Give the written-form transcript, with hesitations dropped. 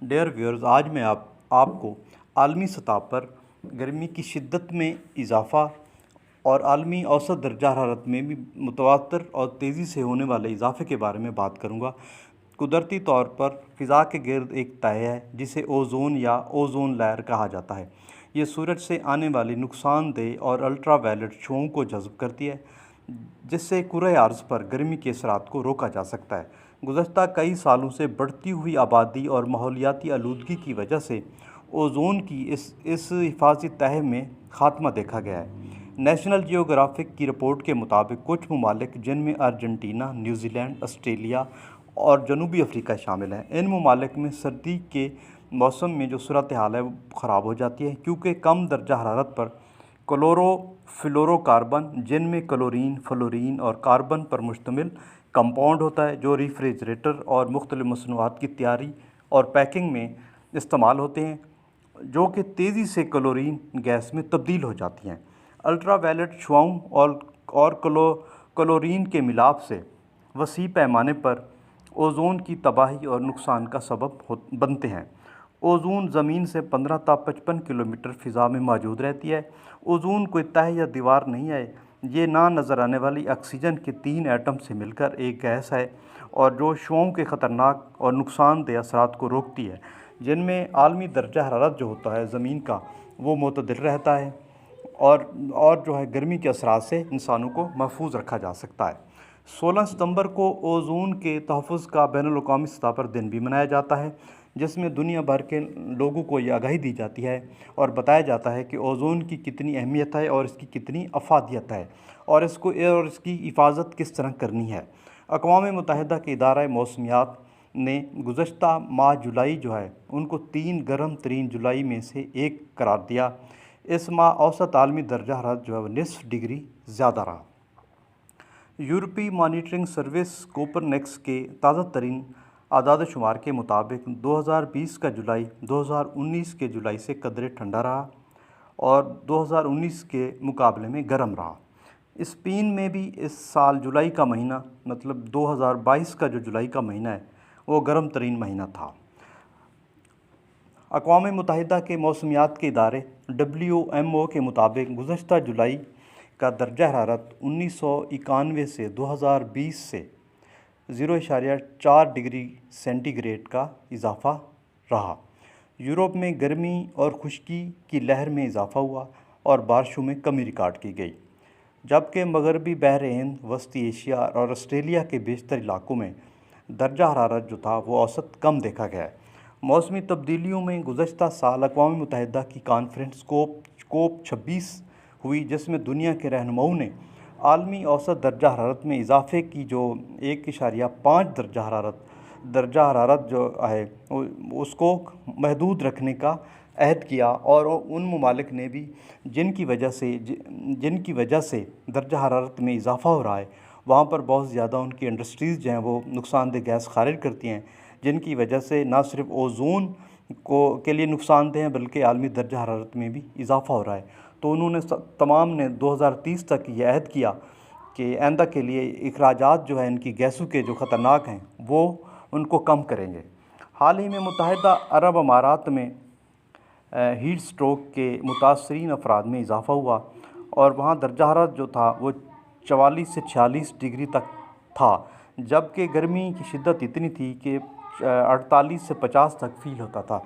Dear viewers, آج میں آپ کو عالمی سطح پر گرمی کی شدت میں اضافہ اور عالمی اوسط درجہ حرارت میں بھی متواتر اور تیزی سے ہونے والے اضافے کے بارے میں بات کروں گا۔ قدرتی طور پر فضا کے گرد ایک تہہ ہے جسے اوزون یا اوزون لیئر کہا جاتا ہے۔ یہ سورج سے آنے والی نقصان دہ اور الٹرا وائلٹ شعاؤں کو جذب کرتی ہے، جس سے کرۂ ارض پر گرمی کے اثرات کو روکا جا سکتا ہے۔ گزشتہ کئی سالوں سے بڑھتی ہوئی آبادی اور ماحولیاتی آلودگی کی وجہ سے اوزون کی اس حفاظتی تہہ میں خاتمہ دیکھا گیا ہے۔ نیشنل جیوگرافک کی رپورٹ کے مطابق کچھ ممالک جن میں ارجنٹینا، نیوزی لینڈ، آسٹریلیا اور جنوبی افریقہ شامل ہیں، ان ممالک میں سردی کے موسم میں جو صورتحال ہے وہ خراب ہو جاتی ہے، کیونکہ کم درجہ حرارت پر کلورو فلورو کاربن، جن میں کلورین، فلورین اور کاربن پر مشتمل کمپاؤنڈ ہوتا ہے، جو ریفریجریٹر اور مختلف مصنوعات کی تیاری اور پیکنگ میں استعمال ہوتے ہیں، جو کہ تیزی سے کلورین گیس میں تبدیل ہو جاتی ہیں۔ الٹرا وائلٹ شعاؤں اور کلورین کے ملاپ سے وسیع پیمانے پر اوزون کی تباہی اور نقصان کا سبب بنتے ہیں۔ اوزون زمین سے 15 تا 55 کلومیٹر فضا میں موجود رہتی ہے۔ اوزون کوئی تہہ یا دیوار نہیں ہے، یہ نہ نظر آنے والی آکسیجن کے 3 ایٹم سے مل کر ایک گیس ہے اور جو شعاؤں کے خطرناک اور نقصان دہ اثرات کو روکتی ہے، جن میں عالمی درجہ حرارت جو ہوتا ہے زمین کا وہ معتدل رہتا ہے اور جو ہے گرمی کے اثرات سے انسانوں کو محفوظ رکھا جا سکتا ہے۔ 16 ستمبر کو اوزون کے تحفظ کا بین الاقوامی سطح پر دن بھی منایا جاتا ہے، جس میں دنیا بھر کے لوگوں کو یہ آگاہی دی جاتی ہے اور بتایا جاتا ہے کہ اوزون کی کتنی اہمیت ہے اور اس کی کتنی افادیت ہے اور اس کی حفاظت کس طرح کرنی ہے۔ اقوام متحدہ کے ادارہ موسمیات نے گزشتہ ماہ جولائی جو ہے ان کو 3 گرم ترین جولائی میں سے ایک قرار دیا۔ اس ماہ اوسط عالمی درجہ حرارت جو ہے وہ نصف ڈگری زیادہ رہا۔ یورپی مانیٹرنگ سروس کوپرنیکس کے تازہ ترین اعداد و شمار کے مطابق 2020 کا جولائی 2019 کے جولائی سے قدرے ٹھنڈا رہا اور 2019 کے مقابلے میں گرم رہا۔ اسپین میں بھی اس سال جولائی کا مہینہ مطلب 2022 کا جو جولائی کا مہینہ ہے وہ گرم ترین مہینہ تھا۔ اقوام متحدہ کے موسمیات کے ادارے WMO کے مطابق گزشتہ جولائی کا درجہ حرارت 1991 سے 2020 سے 0.4 ڈگری سینٹی گریڈ کا اضافہ رہا۔ یورپ میں گرمی اور خشکی کی لہر میں اضافہ ہوا اور بارشوں میں کمی ریکارڈ کی گئی، جبکہ مغربی بحر ہند، وسطی ایشیا اور آسٹریلیا کے بیشتر علاقوں میں درجہ حرارت جو تھا وہ اوسط کم دیکھا گیا ہے۔ موسمی تبدیلیوں میں گزشتہ سال اقوام متحدہ کی کانفرنس کوپ 26 ہوئی، جس میں دنیا کے رہنماؤں نے عالمی اوسط درجہ حرارت میں اضافے کی جو 1.5 درجہ حرارت جو ہے اس کو محدود رکھنے کا عہد کیا، اور ان ممالک نے بھی جن کی وجہ سے درجہ حرارت میں اضافہ ہو رہا ہے وہاں پر بہت زیادہ ان کی انڈسٹریز جو ہیں وہ نقصان دہ گیس خارج کرتی ہیں، جن کی وجہ سے نہ صرف اوزون کے لیے نقصان دہ ہیں بلکہ عالمی درجہ حرارت میں بھی اضافہ ہو رہا ہے۔ تو انہوں نے تمام نے 2030 تک یہ عہد کیا کہ آئندہ کے لیے اخراجات جو ہے ان کی گیسوں کے جو خطرناک ہیں وہ ان کو کم کریں گے۔ حال ہی میں متحدہ عرب امارات میں ہیٹ سٹروک کے متاثرین افراد میں اضافہ ہوا اور وہاں درجہ حرارت جو تھا وہ 44 سے 46 ڈگری تک تھا، جبکہ گرمی کی شدت اتنی تھی کہ 48 سے 50 تک فیل ہوتا تھا۔